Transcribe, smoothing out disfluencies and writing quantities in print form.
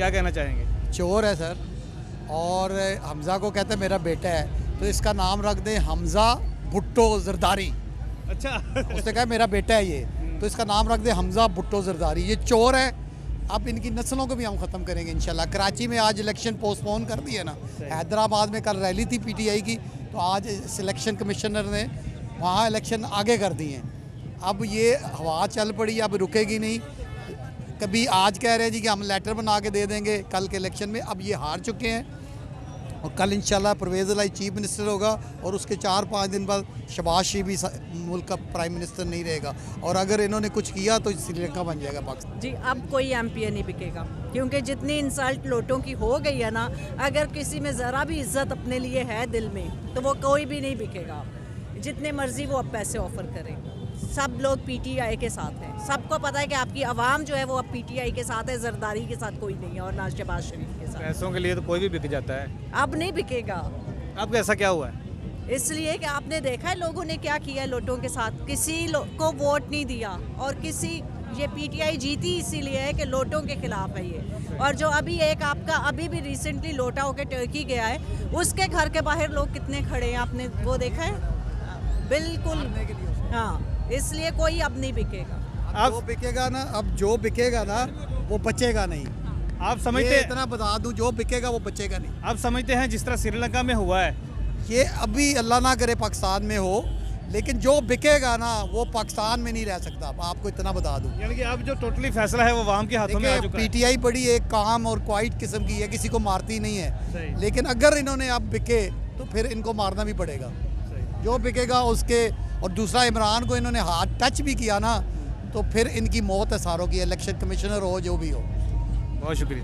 क्या कहना चाहेंगे? चोर है सर, और हमज़ा को कहते हैं मेरा बेटा है, तो इसका नाम रख दें हमज़ा भुट्टो जरदारी। अच्छा। उसने कहा मेरा बेटा है ये, तो इसका नाम रख दें हमज़ा भुट्टो जरदारी। ये चोर है। अब इनकी नस्लों को भी हम ख़त्म करेंगे इंशाल्लाह। कराची में आज इलेक्शन पोस्टपोन कर दिया ना, हैदराबाद में कल रैली थी पीटीआई की, तो आज सिलेक्शन कमिश्नर ने वहाँ इलेक्शन आगे कर दिए हैं। अब ये हवा चल पड़ी, अब रुकेगी नहीं। कभी आज कह रहे हैं जी कि हम लेटर बना के दे देंगे कल के इलेक्शन में, अब ये हार चुके हैं। और कल इंशाल्लाह परवेज़ इलाही चीफ मिनिस्टर होगा, और उसके 4-5 दिन बाद शहबाज शरीफ भी मुल्क का प्राइम मिनिस्टर नहीं रहेगा। और अगर इन्होंने कुछ किया तो श्रीलंका बन जाएगा पाकिस्तान। जी, अब कोई एमपीए नहीं बिकेगा, क्योंकि जितनी इंसल्ट लोटों की हो गई है ना, अगर किसी में ज़रा भी इज्जत अपने लिए है दिल में, तो वो कोई भी नहीं बिकेगा। जितने मर्जी वो अब पैसे ऑफर करें, सब लोग पीटीआई के साथ हैं। सबको पता है कि आपकी आवाम जो है वो अब पीटीआई के साथ है, जरदारी के साथ कोई नहीं है, और ना शहबाज शरीफ के साथ। पैसों के लिए तो कोई भी बिक जाता है। अब नहीं बिकेगा। अब ऐसा क्या हुआ है? इसलिए कि आपने देखा है लोगों ने क्या किया लोटों के साथ। किसी को वोट नहीं दिया, और ये पीटीआई जीती इसीलिए है कि लोटों के खिलाफ है ये। और जो अभी एक आपका अभी भी रिसेंटली लोटा होकर टर्की गया है, उसके घर के बाहर लोग कितने खड़े हैं, आपने वो देखा है? बिल्कुल हाँ, इसलिए कोई अब नहीं बिकेगा। अब जो बिकेगा ना, अब जो बिकेगा ना वो बचेगा नहीं। आप समझते ये इतना बता दूं, जो बिकेगा वो बचेगा नहीं। आप समझते हैं जिस तरह श्रीलंका में हुआ है, ये अभी अल्लाह ना करे पाकिस्तान में हो, लेकिन जो बिकेगा ना वो पाकिस्तान में नहीं रह सकता। आपको इतना बता दूं, यानी कि अब जो टोटली फैसला है वो अवाम के हाथों में आ चुका है। पीटीआई बड़ी एक काम और क्वाइट किस्म की है, किसी को मारती नहीं है। लेकिन अगर इन्होंने अब बिके तो फिर इनको मारना भी पड़ेगा। जो बिकेगा उसके, और दूसरा इमरान को इन्होंने हाथ टच भी किया ना, तो फिर इनकी मौत है सारों की, इलेक्शन कमिश्नर हो जो भी हो। बहुत शुक्रिया।